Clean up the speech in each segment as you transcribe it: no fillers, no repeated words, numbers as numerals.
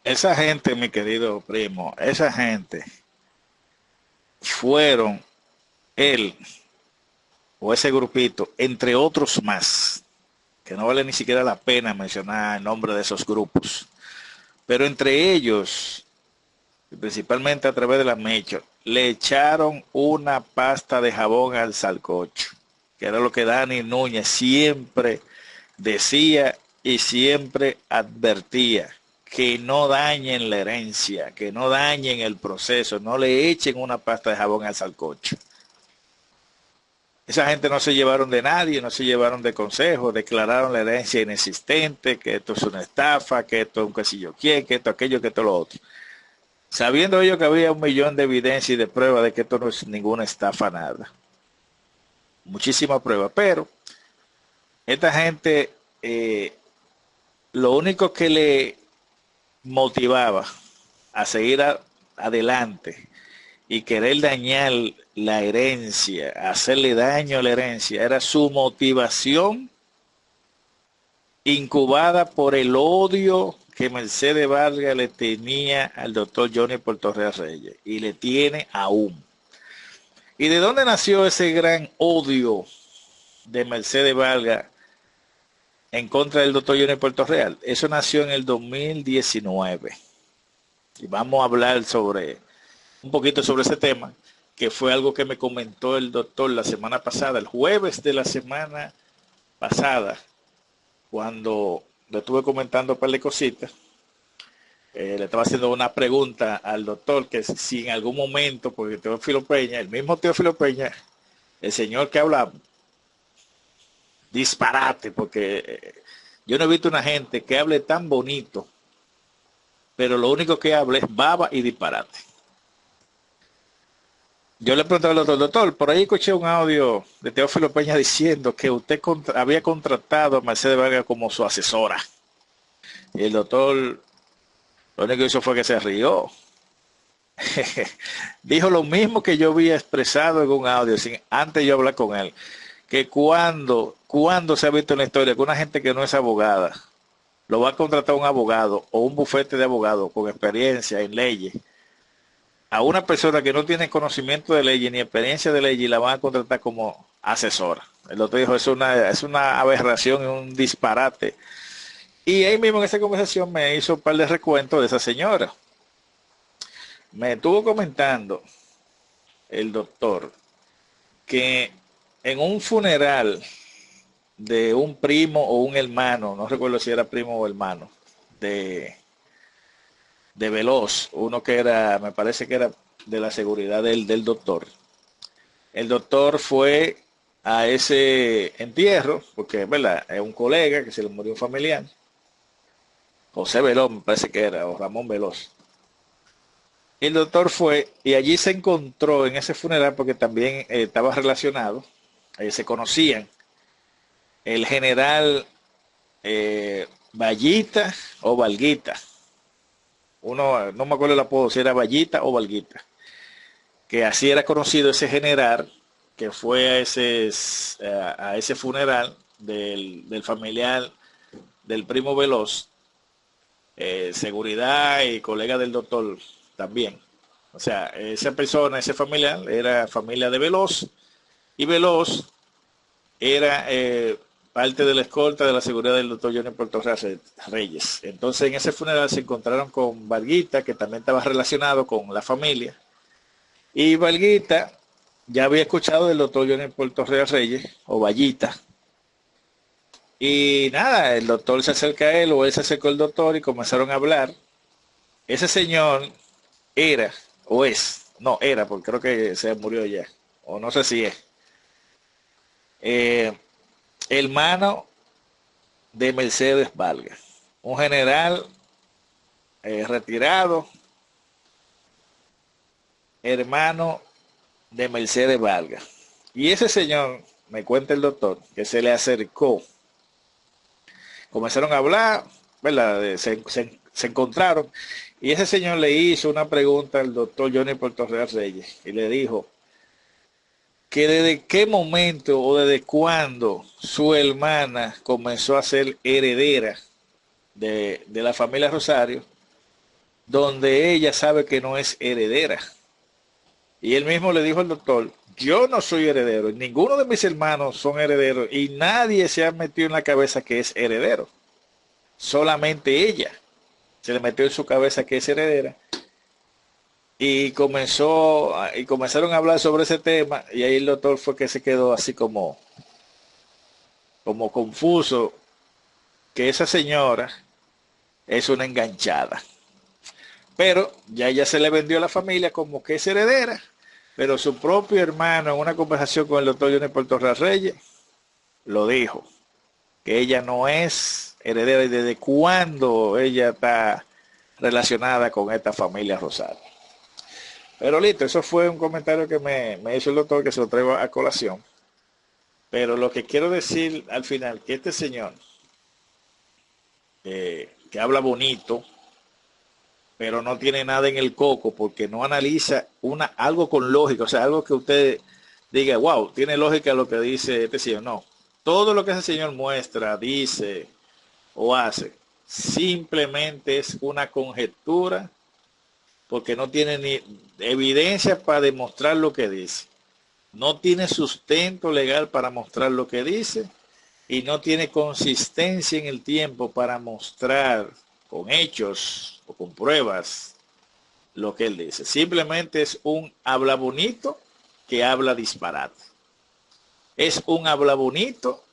Esa gente, mi querido primo, esa gente fueron él o ese grupito, entre otros más, que no vale ni siquiera la pena mencionar el nombre de esos grupos, pero entre ellos, principalmente a través de la Mecho, le echaron una pasta de jabón al salcocho, que era lo que Dani Núñez siempre decía y siempre advertía, que no dañen la herencia, que no dañen el proceso, no le echen una pasta de jabón al salcocho. Esa gente no se llevaron de nadie, no se llevaron de consejo, declararon la herencia inexistente, que esto es una estafa, que esto es un casillo quién, que esto aquello, que esto lo otro. Sabiendo ellos que había un millón de evidencias y de pruebas de que esto no es ninguna estafa, nada. Muchísimas pruebas, pero esta gente, lo único que le motivaba a seguir adelante y querer dañar la herencia, hacerle daño a la herencia, era su motivación incubada por el odio que Mercedes Vargas le tenía al doctor Johnny Portorreal Reyes y le tiene aún. ¿Y de dónde nació ese gran odio de Mercedes Vargas en contra del doctor Johnny Portorreal? Eso nació en el 2019. Y vamos a hablar sobre un poquito sobre ese tema, que fue algo que me comentó el doctor la semana pasada, el jueves de la semana pasada, cuando le estuve comentando un par de cositas. Le estaba haciendo una pregunta al doctor que si en algún momento, porque Teófilo Peña, el mismo Teófilo Peña, el señor que habla disparate, porque yo no he visto una gente que hable tan bonito, pero lo único que habla es baba y disparate. Yo le pregunté al doctor, por ahí escuché un audio de Teófilo Peña diciendo que usted había contratado a Mercedes Vargas como su asesora. Y el doctor lo único que hizo fue que se rió. Dijo lo mismo que yo había expresado en un audio, sin antes de yo hablar con él, que cuando se ha visto en la historia que una gente que no es abogada lo va a contratar un abogado o un bufete de abogados con experiencia en leyes a una persona que no tiene conocimiento de leyes ni experiencia de leyes y la van a contratar como asesora. El otro dijo, es una aberración, es un disparate. Y ahí mismo en esa conversación me hizo un par de recuentos de esa señora. Me estuvo comentando el doctor que en un funeral de un primo o un hermano, no recuerdo si era primo o hermano, de, de Veloz, uno que era, me parece que era de la seguridad del doctor. El doctor fue a ese entierro, porque ¿verdad? Es un colega que se le murió un familiar, José Veloz me parece que era, o Ramón Veloz. Y el doctor fue y allí se encontró en ese funeral, porque también estaba relacionado, se conocían, el general Vallita o Valguita. Uno, no me acuerdo el apodo, si era Vallita o Valguita. Que así era conocido ese general que fue a ese funeral del familiar del primo Veloz, seguridad y colega del doctor también. O sea, esa persona, ese familiar, era familia de Veloz y Veloz era parte de la escolta de la seguridad del doctor Johnny Puerto Reyes. Entonces en ese funeral se encontraron con Varguita, que también estaba relacionado con la familia. Y Varguita ya había escuchado del doctor Johnny Puerto Reyes, o Vallita. Y nada, el doctor se acerca a él, o él se acercó al doctor y comenzaron a hablar. Ese señor era, o es, no, era, porque creo que se murió ya, o no sé si es, eh, hermano de Mercedes Vargas, un general retirado, hermano de Mercedes Vargas. Y ese señor, me cuenta el doctor, que se le acercó, comenzaron a hablar, ¿verdad? Se encontraron, y ese señor le hizo una pregunta al doctor Johnny Puerto Reyes, y le dijo que desde qué momento o desde cuándo su hermana comenzó a ser heredera de la familia Rosario, donde ella sabe que no es heredera. Y él mismo le dijo al doctor, yo no soy heredero, ninguno de mis hermanos son herederos y nadie se ha metido en la cabeza que es heredero. Solamente ella se le metió en su cabeza que es heredera y comenzaron a hablar sobre ese tema y ahí el doctor fue que se quedó así como confuso, que esa señora es una enganchada. Pero ya ella se le vendió a la familia como que es heredera, pero su propio hermano en una conversación con el doctor Johnny Portorra Reyes lo dijo, que ella no es heredera y desde cuándo ella está relacionada con esta familia Rosario. Pero listo, eso fue un comentario que me hizo el doctor, que se lo traigo a colación. Pero lo que quiero decir al final, que este señor, que habla bonito, pero no tiene nada en el coco, porque no analiza algo con lógica, o sea, algo que usted diga, wow, tiene lógica lo que dice este señor. No, todo lo que ese señor muestra, dice o hace, simplemente es una conjetura, porque no tiene ni evidencia para demostrar lo que dice. No tiene sustento legal para mostrar lo que dice y no tiene consistencia en el tiempo para mostrar con hechos o con pruebas lo que él dice. Simplemente es un habla bonito que habla disparate. Es un habla bonito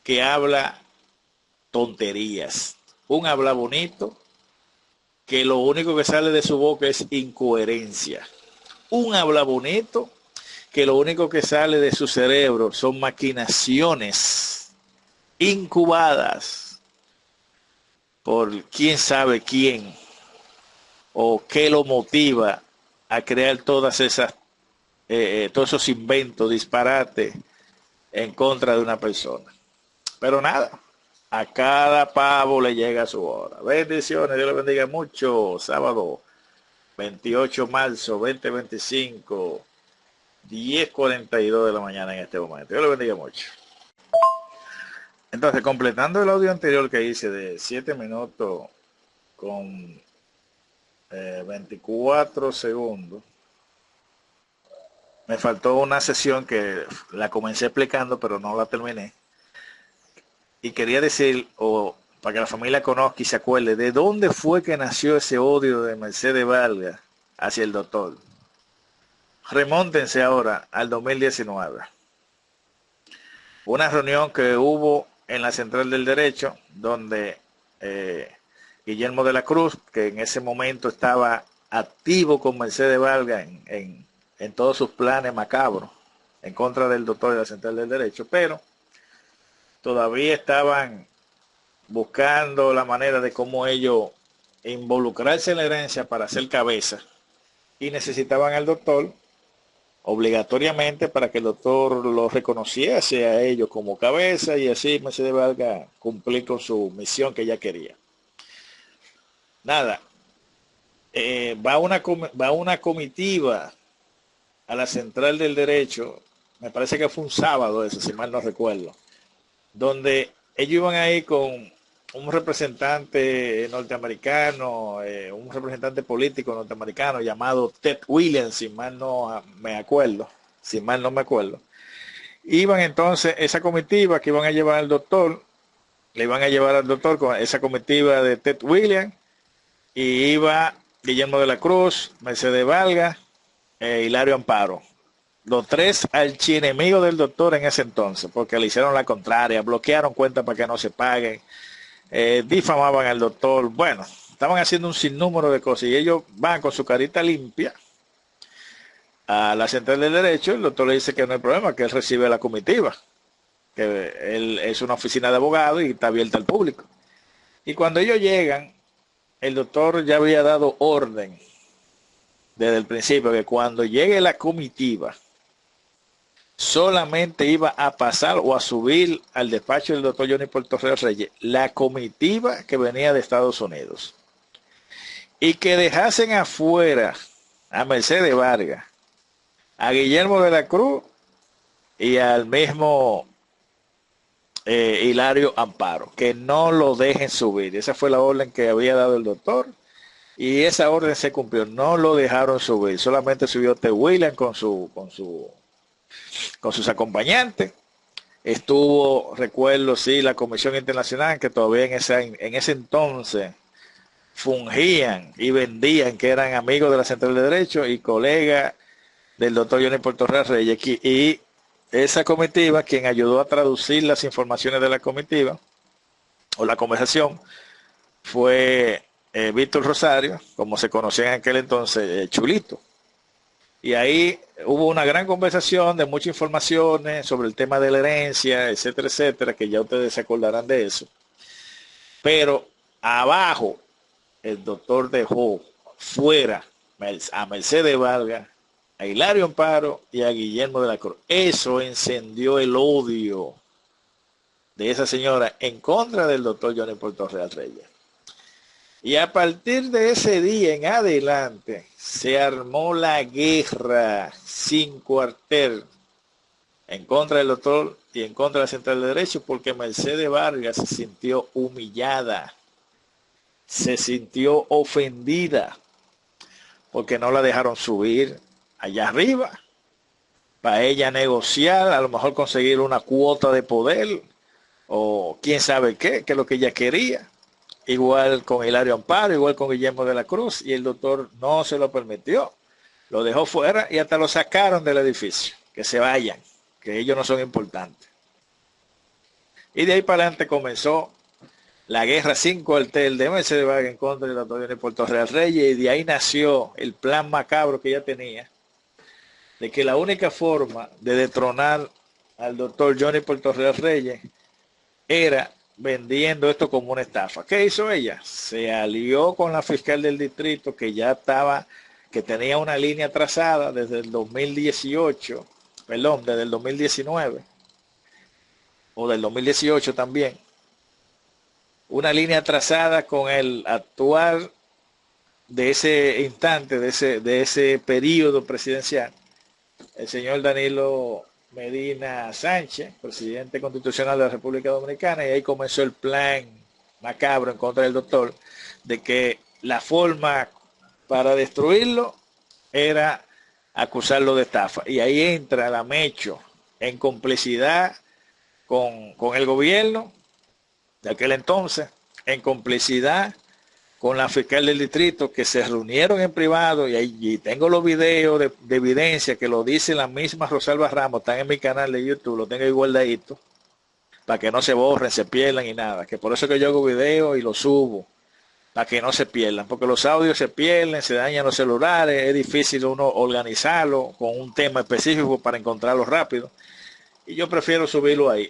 que habla tonterías. Un habla bonito que lo único que sale de su boca es incoherencia. Un habla bonito que lo único que sale de su cerebro son maquinaciones incubadas por quién sabe quién o qué lo motiva a crear todos esos inventos, disparates en contra de una persona. Pero nada, a cada pavo le llega su hora. Bendiciones, Dios le bendiga mucho. Sábado 28 de marzo 2025, 10:42 de la mañana en este momento. Dios le bendiga mucho. Entonces, completando el audio anterior que hice de 7 minutos con 24 segundos, me faltó una sesión que la comencé explicando, pero no la terminé. Y quería decir, o para que la familia conozca y se acuerde, de dónde fue que nació ese odio de Mercedes Vargas hacia el doctor. Remóntense ahora al 2019. Una reunión que hubo en la Central del Derecho, donde Guillermo de la Cruz, que en ese momento estaba activo con Mercedes Vargas en todos sus planes macabros en contra del doctor de la Central del Derecho, pero todavía estaban buscando la manera de cómo ellos involucrarse en la herencia para hacer cabeza y necesitaban al doctor obligatoriamente para que el doctor lo reconociese a ellos como cabeza y así Mercedes Vargas cumplir con su misión que ella quería. Nada, va una comitiva a la Central del Derecho, me parece que fue un sábado eso, si mal no recuerdo, donde ellos iban ahí con un representante norteamericano, un representante político norteamericano llamado Ted Williams, si mal no me acuerdo, Iban entonces esa comitiva que iban a llevar al doctor, le iban a llevar al doctor con esa comitiva de Ted Williams, y iba Guillermo de la Cruz, Mercedes Vargas, Hilario Amparo. Los tres archienemigos del doctor en ese entonces, porque le hicieron la contraria, bloquearon cuentas para que no se paguen, difamaban al doctor, bueno, estaban haciendo un sinnúmero de cosas y ellos van con su carita limpia a la Central del Derecho. El doctor le dice que no hay problema, que él recibe la comitiva, que él es una oficina de abogados y está abierta al público. Y cuando ellos llegan, el doctor ya había dado orden desde el principio que cuando llegue la comitiva solamente iba a pasar o a subir al despacho del doctor Johnny Portorra Reyes la comitiva que venía de Estados Unidos y que dejasen afuera a Mercedes Vargas, a Guillermo de la Cruz y al mismo Hilario Amparo, que no lo dejen subir. Esa fue la orden que había dado el doctor y esa orden se cumplió. No lo dejaron subir, solamente subió T. William con sus acompañantes. Estuvo, recuerdo, sí, la Comisión Internacional, que todavía en ese entonces fungían y vendían que eran amigos de la Central de Derecho y colegas del doctor Johnny Portorreal Reyes. Y esa comitiva, quien ayudó a traducir las informaciones de la comitiva o la conversación, fue Víctor Rosario, como se conocía en aquel entonces, Chulito. Y ahí hubo una gran conversación de muchas informaciones sobre el tema de la herencia, etcétera, etcétera, que ya ustedes se acordarán de eso. Pero abajo, el doctor dejó fuera a Mercedes Vargas, a Hilario Amparo y a Guillermo de la Cruz. Eso encendió el odio de esa señora en contra del doctor Johnny Portorreal Reyes. Y a partir de ese día en adelante se armó la guerra sin cuartel en contra del doctor y en contra de la Central de Derecho, porque Mercedes Vargas se sintió humillada, se sintió ofendida, porque no la dejaron subir allá arriba para ella negociar, a lo mejor conseguir una cuota de poder o quién sabe qué, que es lo que ella quería. Igual con Hilario Amparo, igual con Guillermo de la Cruz, y el doctor no se lo permitió, lo dejó fuera y hasta lo sacaron del edificio, que se vayan, que ellos no son importantes. Y de ahí para adelante comenzó la guerra sin cuartel de Mercedes Vargas en contra del doctor Johnny Portorreal Reyes, y de ahí nació el plan macabro que ella tenía, de que la única forma de destronar al doctor Johnny Portorreal Reyes era vendiendo esto como una estafa. ¿Qué hizo ella? Se alió con la fiscal del distrito, que ya estaba, que tenía una línea trazada desde el 2018, perdón, desde el 2019, o del 2018 también, una línea trazada con el actual de ese instante, de ese periodo presidencial, el señor Danilo Medina Sánchez, presidente constitucional de la República Dominicana, y ahí comenzó el plan macabro en contra del doctor, de que la forma para destruirlo era acusarlo de estafa. Y ahí entra la Mecho en complicidad con el gobierno de aquel entonces, en complicidad con la fiscal del distrito, que se reunieron en privado, y tengo los videos de evidencia que lo dice la misma Rosalba Ramos, están en mi canal de YouTube, lo tengo igualdadito, para que no se borren, se pierdan y nada, que por eso que yo hago videos y los subo, para que no se pierdan, porque los audios se pierden, se dañan los celulares, es difícil uno organizarlo con un tema específico para encontrarlo rápido, y yo prefiero subirlo ahí,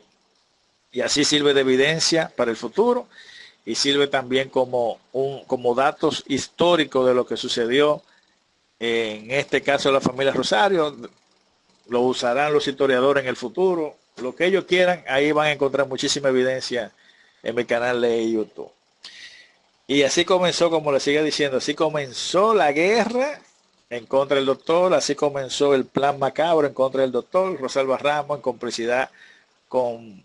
y así sirve de evidencia para el futuro, y sirve también como datos históricos de lo que sucedió en este caso de la familia Rosario. Lo usarán los historiadores en el futuro, lo que ellos quieran, ahí van a encontrar muchísima evidencia en mi canal de YouTube. Y así comenzó, como les sigue diciendo, así comenzó la guerra en contra del doctor, así comenzó el plan macabro en contra del doctor Rosalba Ramos, en complicidad con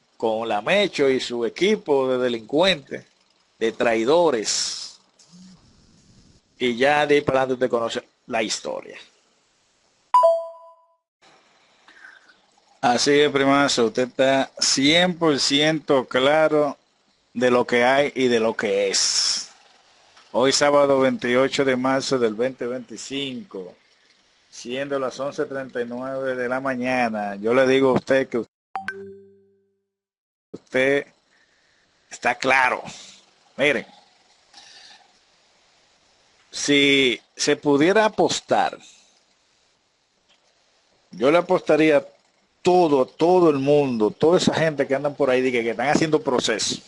la Mecho y su equipo de delincuentes, de traidores. Y ya de ahí para adelante usted conoce la historia. Así es, primazo, usted está 100% claro de lo que hay y de lo que es. Hoy sábado 28 de marzo del 2025, siendo las 11:39 de la mañana, yo le digo a usted que usted está claro. Miren, si se pudiera apostar, yo le apostaría todo el mundo, toda esa gente que andan por ahí, que están haciendo proceso,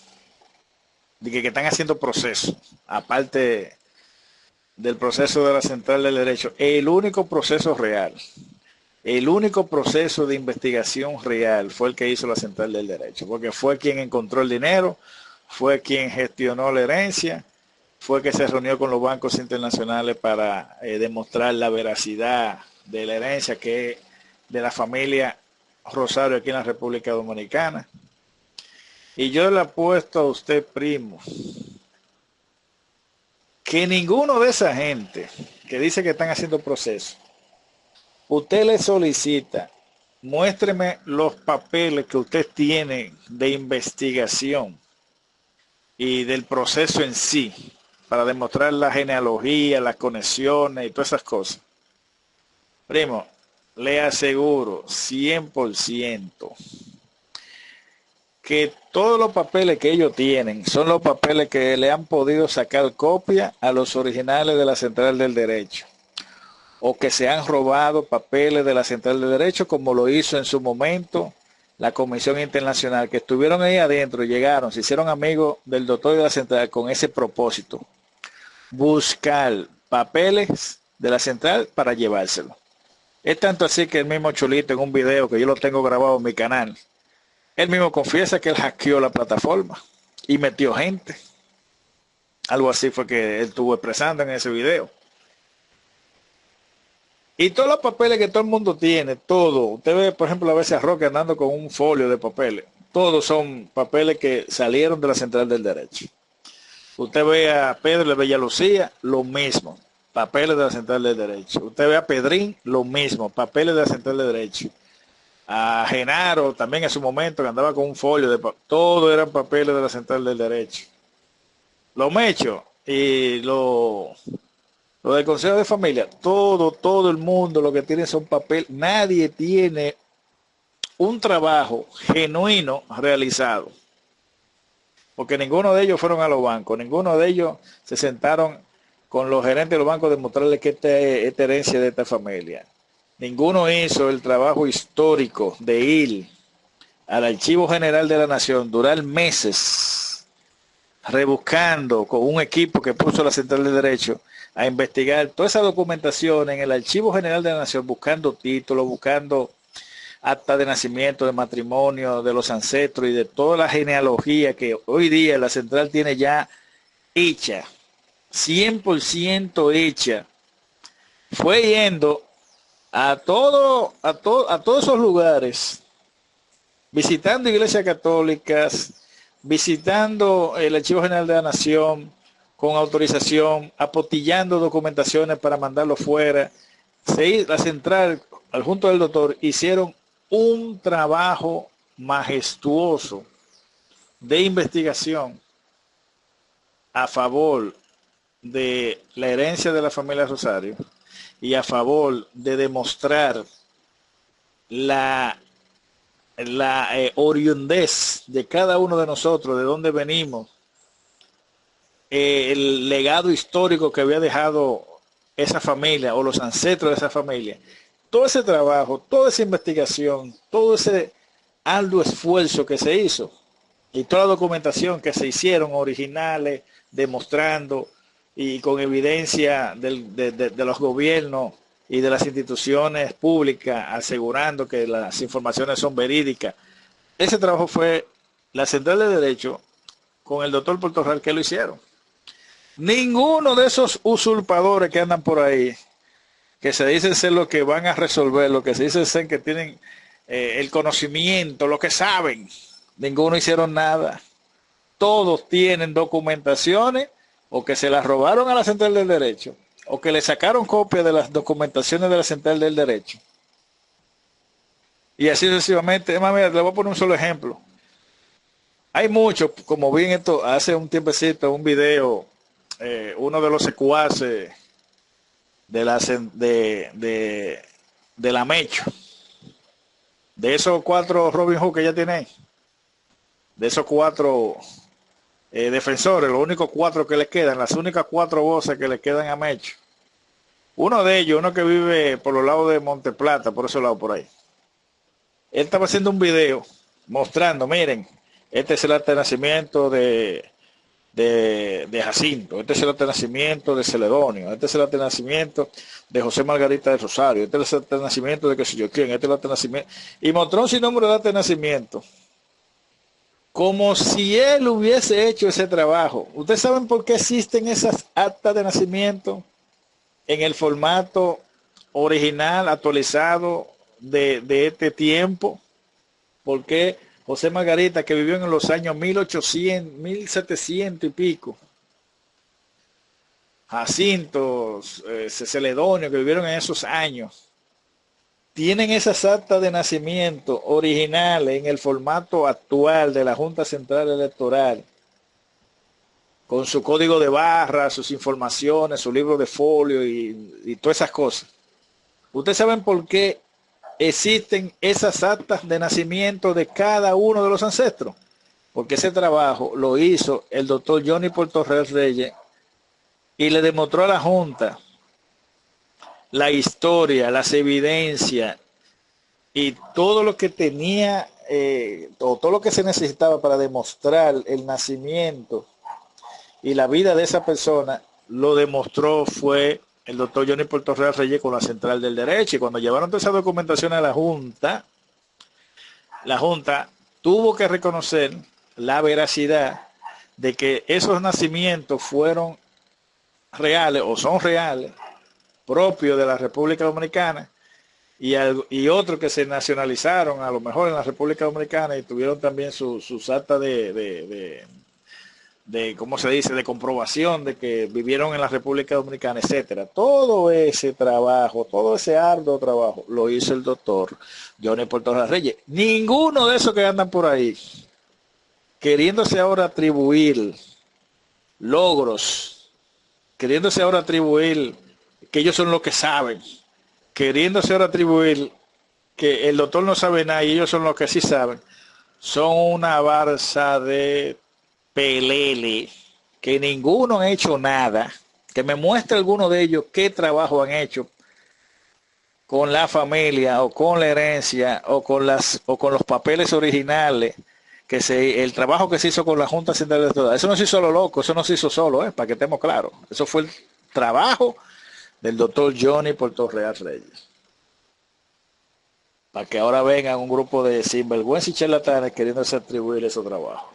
que están haciendo proceso, aparte del proceso de la Central del Derecho, el único proceso real, el único proceso de investigación real fue el que hizo la Central del Derecho, porque fue quien encontró el dinero, fue quien gestionó la herencia, fue que se reunió con los bancos internacionales para demostrar la veracidad de la herencia que es de la familia Rosario aquí en la República Dominicana. Y yo le apuesto a usted, primo, que ninguno de esa gente que dice que están haciendo proceso, usted le solicita, muéstreme los papeles que usted tiene de investigación y del proceso en sí, para demostrar la genealogía, las conexiones y todas esas cosas. Primo, le aseguro 100% que todos los papeles que ellos tienen son los papeles que le han podido sacar copia a los originales de la Central del Derecho, o que se han robado papeles de la Central del Derecho, como lo hizo en su momento la Comisión Internacional, que estuvieron ahí adentro, llegaron, se hicieron amigos del doctor de la Central con ese propósito: buscar papeles de la Central para llevárselo. Es tanto así que el mismo Chulito, en un video que yo lo tengo grabado en mi canal, él mismo confiesa que él hackeó la plataforma y metió gente. Algo así fue que él estuvo expresando en ese video. Y todos los papeles que todo el mundo tiene, todo. Usted ve, por ejemplo, a veces a Roque andando con un folio de papeles. Todos son papeles que salieron de la Central del Derecho. Usted ve a Pedro de Villalucía, lo mismo, papeles de la Central del Derecho. Usted ve a Pedrín, lo mismo, papeles de la Central del Derecho. A Genaro, también en su momento, que andaba con un folio de todo eran papeles de la Central del Derecho. Lo Mecho y lo del Consejo de Familia, todo el mundo lo que tiene son papeles. Nadie tiene un trabajo genuino realizado, porque ninguno de ellos fueron a los bancos, ninguno de ellos se sentaron con los gerentes de los bancos a demostrarles que esta herencia de esta familia. Ninguno hizo el trabajo histórico de ir al Archivo General de la Nación, durar meses rebuscando con un equipo que puso la Central de Derecho a investigar toda esa documentación en el Archivo General de la Nación, buscando títulos, buscando acta de nacimiento, de matrimonio, de los ancestros y de toda la genealogía que hoy día la Central tiene ya hecha, 100% hecha. Fue yendo a todos esos lugares, visitando iglesias católicas, visitando el Archivo General de la Nación con autorización, apostillando documentaciones para mandarlo fuera. La Central, al junto del doctor, hicieron un trabajo majestuoso de investigación a favor de la herencia de la familia Rosario y a favor de demostrar la oriundez de cada uno de nosotros, de dónde venimos, el legado histórico que había dejado esa familia o los ancestros de esa familia. Todo ese trabajo, toda esa investigación, todo ese arduo esfuerzo que se hizo y toda la documentación que se hicieron originales, demostrando y con evidencia de los gobiernos y de las instituciones públicas, asegurando que las informaciones son verídicas. Ese trabajo fue la Central de Derecho con el doctor Portorral que lo hicieron. Ninguno de esos usurpadores que andan por ahí, que se dicen ser los que van a resolver, lo que se dicen ser que tienen el conocimiento, lo que saben, ninguno hicieron nada. Todos tienen documentaciones o que se las robaron a la Central del Derecho o que le sacaron copia de las documentaciones de la Central del Derecho. Y así sucesivamente. Mira, le voy a poner un solo ejemplo. Hay muchos, como vi en esto hace un tiempecito, un video, uno de los secuaces de la Mecho, de esos 4 Robin Hood que ya tiene, de esos 4 defensores, los únicos 4 que le quedan, las únicas 4 voces que le quedan a Mecho. Uno de ellos, uno que vive por los lados de Monteplata, por ese lado por ahí. Él estaba haciendo un video mostrando, miren, este es el acta de nacimiento de Jacinto, este es el acta de nacimiento de Celedonio, este es el acta de nacimiento de José Margarita de Rosario, este es el acta de nacimiento de qué sé yo quién, este es el acta de nacimiento. Y mostró un sinnúmero de acta de nacimiento, como si él hubiese hecho ese trabajo. ¿Ustedes saben por qué existen esas actas de nacimiento en el formato original, actualizado de este tiempo? Porque José Margarita, que vivió en los años 1800, 1700 y pico, Jacinto, Celedonio, que vivieron en esos años, tienen esas actas de nacimiento originales en el formato actual de la Junta Central Electoral, con su código de barras, sus informaciones, su libro de folio y todas esas cosas. ¿Ustedes saben por qué existen esas actas de nacimiento de cada uno de los ancestros? Porque ese trabajo lo hizo el doctor Johnny Portorreal Reyes y le demostró a la Junta la historia, las evidencias y todo lo que tenía, o todo lo que se necesitaba para demostrar el nacimiento y la vida de esa persona, lo demostró fue el doctor Johnny Portorreal Reyes con la Central del Derecho. Y cuando llevaron toda esa documentación a la Junta tuvo que reconocer la veracidad de que esos nacimientos fueron reales o son reales, propios de la República Dominicana, y otros que se nacionalizaron a lo mejor en la República Dominicana y tuvieron también sus actas de ¿cómo se dice?, de comprobación de que vivieron en la República Dominicana, etcétera. Todo ese trabajo, todo ese arduo trabajo, lo hizo el doctor Johnny Portorreal Reyes. Ninguno de esos que andan por ahí, queriéndose ahora atribuir logros, queriéndose ahora atribuir que ellos son los que saben, queriéndose ahora atribuir que el doctor no sabe nada y ellos son los que sí saben, son una barza de pelele, que ninguno ha hecho nada, que me muestre alguno de ellos qué trabajo han hecho con la familia o con la herencia o con los papeles originales, el trabajo que se hizo con la Junta Central Electoral. Eso no se hizo solo loco, eso no se hizo solo, para que estemos claros. Eso fue el trabajo del doctor Johnny Portorreal Reyes. Para que ahora vengan un grupo de sinvergüenza y charlatanes queriéndose atribuir ese trabajo.